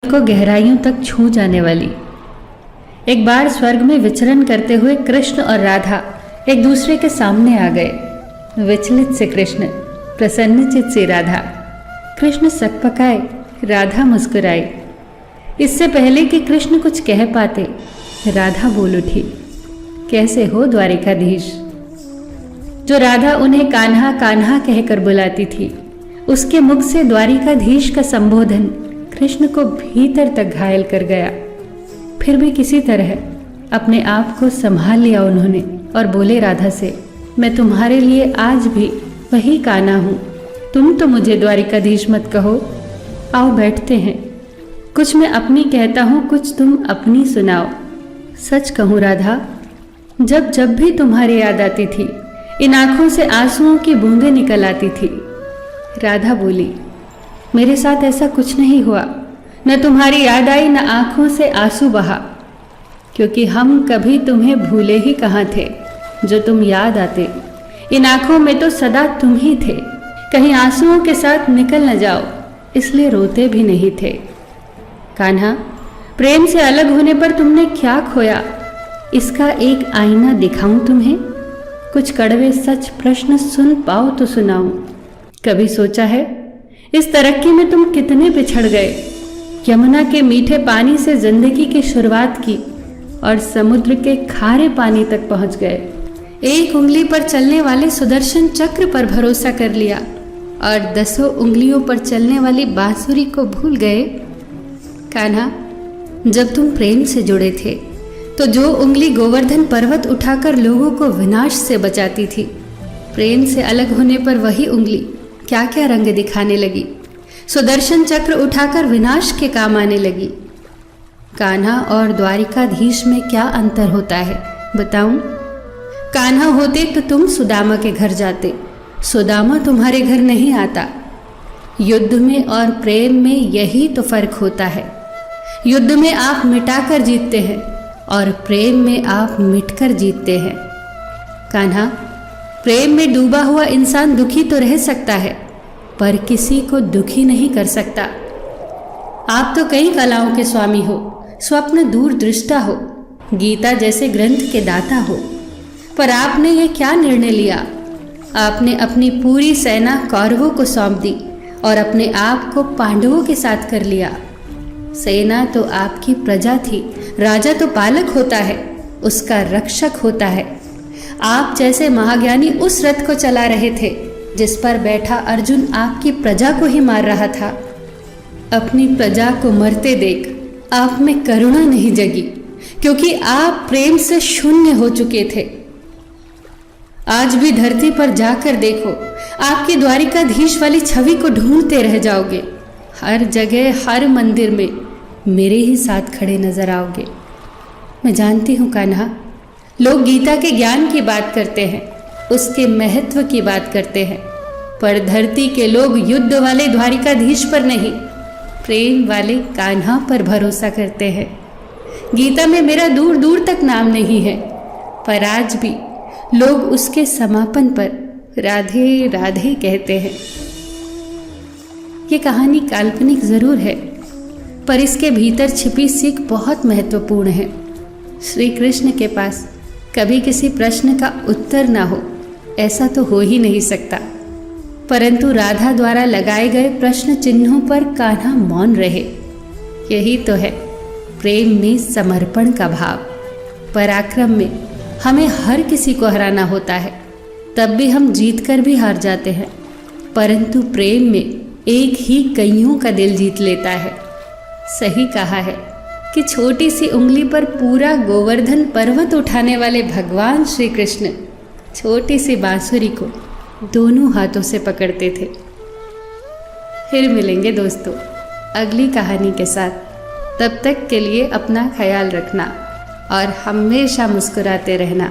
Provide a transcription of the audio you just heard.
को गहराइयों तक छू जाने वाली। एक बार स्वर्ग में विचरण करते हुए कृष्ण और राधा एक दूसरे के सामने आ गए। विचलित से कृष्ण, प्रसन्नचित से राधा। कृष्ण सकपकाए, राधा मुस्कुराई। इससे पहले कि कृष्ण कुछ कह पाते, राधा बोल उठी, कैसे हो द्वारिकाधीश। जो राधा उन्हें कान्हा कान्हा कहकर बुलाती थी, उसके मुख से द्वारिकाधीश का संबोधन कृष्ण को भीतर तक घायल कर गया। फिर भी किसी तरह अपने आप को संभाल लिया उन्होंने और बोले राधा से, मैं तुम्हारे लिए आज भी वही कान्हा हूं। तुम तो मुझे द्वारिकाधीश मत कहो। आओ बैठते हैं। कुछ मैं अपनी कहता हूं, कुछ तुम अपनी सुनाओ। सच कहूं राधा, जब जब भी तुम्हारी याद आती थी, इन आंखों से आंसुओं की बूंदें निकल आती थी। राधा बोली, मेरे साथ ऐसा कुछ नहीं हुआ। न तुम्हारी याद आई, न आंखों से आंसू बहा, क्योंकि हम कभी तुम्हें भूले ही कहाँ थे। जो तुम याद आते, इन आंखों में तो सदा तुम ही थे। कहीं आंसुओं के साथ निकल न जाओ, इसलिए रोते भी नहीं थे। कान्हा, प्रेम से अलग होने पर तुमने क्या खोया, इसका एक आईना दिखाऊं तुम्हें। कुछ कड़वे सच प्रश्न सुन पाओ तो सुनाऊं। कभी सोचा है इस तरक्की में तुम कितने पिछड़ गए। यमुना के मीठे पानी से जिंदगी की शुरुआत की और समुद्र के खारे पानी तक पहुंच गए। एक उंगली पर चलने वाले सुदर्शन चक्र पर भरोसा कर लिया और 10 उंगलियों पर चलने वाली बांसुरी को भूल गए। कान्हा, जब तुम प्रेम से जुड़े थे तो जो उंगली गोवर्धन पर्वत उठाकर लोगों को विनाश से बचाती थी, प्रेम से अलग होने पर वही उंगली क्या क्या रंग दिखाने लगी। सुदर्शन चक्र उठाकर विनाश के काम आने लगी। कान्हा और द्वारिकाधीश में क्या अंतर होता है बताऊं? कान्हा होते तो तुम सुदामा के घर जाते, सुदामा तुम्हारे घर नहीं आता। युद्ध में और प्रेम में यही तो फर्क होता है। युद्ध में आप मिटाकर जीतते हैं और प्रेम में आप मिटकर जीतते हैं। कान्हा, प्रेम में डूबा हुआ इंसान दुखी तो रह सकता है, पर किसी को दुखी नहीं कर सकता। आप तो कई कलाओं के स्वामी हो, स्वप्न दूरदृष्टा हो, गीता जैसे ग्रंथ के दाता हो, पर आपने ये क्या निर्णय लिया? आपने अपनी पूरी सेना कौरवों को सौंप दी और अपने आप को पांडवों के साथ कर लिया। सेना तो आपकी प्रजा थी, राजा तो पालक होता है, उसका रक्षक होता है। आप जैसे महाज्ञानी उस रथ को चला रहे थे जिस पर बैठा अर्जुन आपकी प्रजा को ही मार रहा था। अपनी प्रजा को मरते देख आप में करुणा नहीं जगी, क्योंकि आप प्रेम से शून्य हो चुके थे। आज भी धरती पर जाकर देखो, आपकी द्वारिकाधीश वाली छवि को ढूंढते रह जाओगे। हर जगह, हर मंदिर में मेरे ही साथ खड़े नजर आओगे। मैं जानती हूँ कान्हा, लोग गीता के ज्ञान की बात करते हैं, उसके महत्व की बात करते हैं, पर धरती के लोग युद्ध वाले द्वारिकाधीश पर नहीं, प्रेम वाले कान्हा पर भरोसा करते हैं। गीता में मेरा दूर दूर तक नाम नहीं है, पर आज भी लोग उसके समापन पर राधे राधे कहते हैं। ये कहानी काल्पनिक जरूर है, पर इसके भीतर छिपी सीख बहुत महत्वपूर्ण है। श्री कृष्ण के पास कभी किसी प्रश्न का उत्तर ना हो, ऐसा तो हो ही नहीं सकता, परंतु राधा द्वारा लगाए गए प्रश्न चिन्हों पर कान्हा मौन रहे। यही तो है प्रेम में समर्पण का भाव। पराक्रम में हमें हर किसी को हराना होता है, तब भी हम जीत कर भी हार जाते हैं, परंतु प्रेम में एक ही कईयों का दिल जीत लेता है। सही कहा है कि छोटी सी उंगली पर पूरा गोवर्धन पर्वत उठाने वाले भगवान श्री कृष्ण छोटी सी बांसुरी को दोनों हाथों से पकड़ते थे। फिर मिलेंगे दोस्तों अगली कहानी के साथ। तब तक के लिए अपना ख्याल रखना और हमेशा मुस्कुराते रहना।